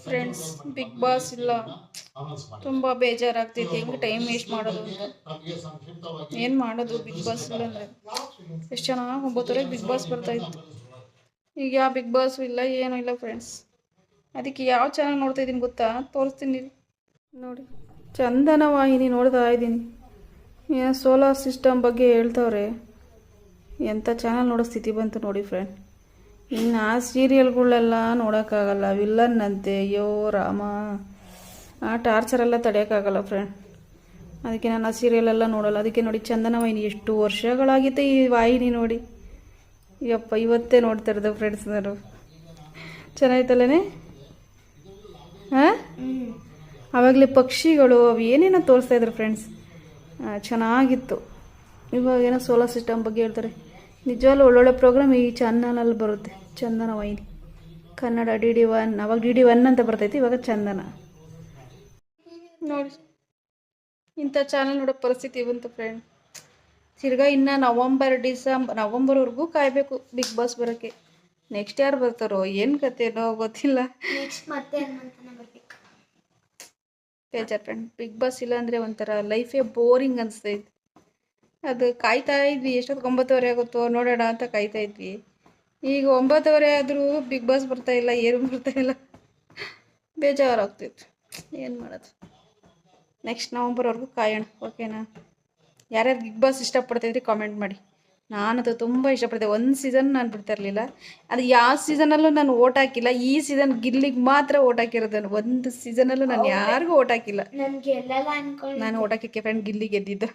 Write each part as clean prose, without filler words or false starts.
Friends, big boss ಇಲ್ಲ, ತುಂಬ ಬೇಜಾರಾಗ್ತೈತಿ. ಹೆಂಗೆ ಟೈಮ್ ವೇಸ್ಟ್ ಮಾಡೋದು ಅಂತ. ಏನು ಮಾಡೋದು ಬಿಗ್ ಬಾಸ್ ಇಲ್ಲ ಅಂದರೆ. ಎಷ್ಟು ಚೆನ್ನಾಗಿ 9:30 ಬಿಗ್ ಬಾಸ್ ಬರ್ತಾಯಿತ್ತು. ಈಗ ಯಾವ ಬಿಗ್ ಬಾಸು ಇಲ್ಲ, ಏನೂ ಇಲ್ಲ ಫ್ರೆಂಡ್ಸ್. ಅದಕ್ಕೆ ಯಾವ ಚಾನಲ್ ನೋಡ್ತಾ ಇದ್ದೀನಿ ಗೊತ್ತಾ, ತೋರಿಸ್ತೀನಿ ನೋಡಿ. ಚಂದನ ವಾಹಿನಿ ನೋಡ್ತಾ ಇದ್ದೀನಿ. ಏನೋ ಸೋಲಾರ್ ಸಿಸ್ಟಮ್ ಬಗ್ಗೆ ಹೇಳ್ತವ್ರೆ. ಎಂಥ ಚಾನಲ್ ನೋಡೋ ಸ್ಥಿತಿ ಬಂತು ನೋಡಿ ಫ್ರೆಂಡ್. ಇನ್ನು ಆ ಸೀರಿಯಲ್ಗಳೆಲ್ಲ ನೋಡೋಕ್ಕಾಗಲ್ಲ. ವಿಲ್ಲನ್ನಂತೆ, ಅಯ್ಯೋ ರಾಮ, ಆ ಟಾರ್ಚರೆಲ್ಲ ತಡೆಯೋಕ್ಕಾಗಲ್ಲ ಫ್ರೆಂಡ್. ಅದಕ್ಕೆ ನಾನು ಆ ಸೀರಿಯಲೆಲ್ಲ ನೋಡೋಲ್ಲ. ಅದಕ್ಕೆ ನೋಡಿ, ಚಂದನ ವಾಹಿನಿ ಎಷ್ಟು ವರ್ಷಗಳಾಗಿತ್ತು ಈ ವಾಹಿನಿ ನೋಡಿ. ಯಪ್ಪ, ಇವತ್ತೇ ನೋಡ್ತಾ ಇರೋದು ಫ್ರೆಂಡ್ಸ್ ನಾನು. ಚೆನ್ನಾಗಿತ್ತಲ್ಲೇ. ಹಾಂ, ಆವಾಗಲೇ ಪಕ್ಷಿಗಳು ಅವು ಏನೇನೋ ತೋರಿಸ್ತಾಯಿದ್ರು ಫ್ರೆಂಡ್ಸ್, ಚೆನ್ನಾಗಿತ್ತು. ಇವಾಗ ಏನೋ ಸೋಲಾರ್ ಸಿಸ್ಟಮ್ ಬಗ್ಗೆ ಹೇಳ್ತಾರೆ. ನಿಜವಾಗ್ಲೂ ಒಳ್ಳೊಳ್ಳೆ ಪ್ರೋಗ್ರಾಮ್ ಈ ಚಾನಲಲ್ಲಿ ಬರುತ್ತೆ. ಚಂದನ ವಾಹಿನಿ ಕನ್ನಡ DD1. ಅವಾಗ DD1 ಅಂತ ಬರ್ತೈತಿ, ಇವಾಗ ಚಂದನ ನೋಡಿ. ಇಂಥ ಚಾನಲ್ ನೋಡೋ ಪರಿಸ್ಥಿತಿ ಬಂತು ಫ್ರೆಂಡ್. ತಿರ್ಗಾ ಇನ್ನು ನವಂಬರ್ವರೆಗೂ ಕಾಯಬೇಕು ಬಿಗ್ ಬಾಸ್ ಬರೋಕ್ಕೆ. ನೆಕ್ಸ್ಟ್ ಯಾರು ಬರ್ತಾರೋ ಏನು ಕತೆನೋ ಗೊತ್ತಿಲ್ಲ. ಬೇಜಾರು ಫ್ರೆಂಡ್. ಬಿಗ್ ಬಾಸ್ ಇಲ್ಲ ಅಂದರೆ ಒಂಥರ ಲೈಫೇ ಬೋರಿಂಗ್ ಅನಿಸ್ತೈತಿ. ಅದು ಕಾಯ್ತಾ ಇದ್ವಿ, ಎಷ್ಟೊತ್ತು 9:30 ಆಗುತ್ತೋ ನೋಡೋಣ ಅಂತ ಕಾಯ್ತಾ ಇದ್ವಿ. ಈಗ 9:30 ಆದರೂ ಬಿಗ್ ಬಾಸ್ ಬರ್ತಾಯಿಲ್ಲ, ಏನು ಬರ್ತಾಯಿಲ್ಲ. ಬೇಜಾರಾಗ್ತಿತ್ತು. ಏನು ಮಾಡೋದು. ನೆಕ್ಸ್ಟ್ ನವಂಬರ್ವರೆಗೂ ಕಾಯೋಣ, ಓಕೆನಾ? ಯಾರ್ಯಾರು ಬಿಗ್ ಬಾಸ್ ಇಷ್ಟಪಡ್ತಾಯಿದ್ರಿ ಕಾಮೆಂಟ್ ಮಾಡಿ. ನಾನದು ತುಂಬ ಇಷ್ಟಪಡ್ತೆ. ಒಂದು ಸೀಸನ್ ನಾನು ಬಿಡ್ತಾ ಇರಲಿಲ್ಲ. ಅದು ಯಾವ ಸೀಸನಲ್ಲೂ ನಾನು ಓಟ್ ಹಾಕಿಲ್ಲ. ಈ ಸೀಸನ್ ಗಿಲ್ಲಿಗೆ ಮಾತ್ರ ಓಟ್ ಹಾಕಿರೋದು. ನಾನು ಒಂದು ಸೀಸನಲ್ಲೂ ನಾನು ಯಾರಿಗೂ ಓಟ್ ಹಾಕಿಲ್ಲ. ನಾನು ಓಟ್ ಹಾಕಿಕ್ಕೆ ಫ್ರೆಂಡ್ ಗಿಲ್ಲಿ ಗೆದ್ದಿದ್ದು.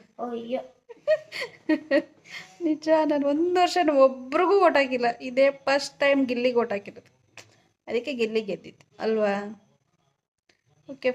ನಿಜ, ನಾನು ಒಂದು ವರ್ಷ ಒಬ್ರಿಗೂ ಓಟ್ ಹಾಕಿಲ್ಲ. ಇದೇ ಫಸ್ಟ್ ಟೈಮ್ ಗಿಲ್ಲಿಗೆ ಓಟ್ ಹಾಕಿರೋದು. ಅದಕ್ಕೆ ಗಿಲ್ಲಿ ಗೆದ್ದಿದ್ದು ಅಲ್ವಾ? ಓಕೆ.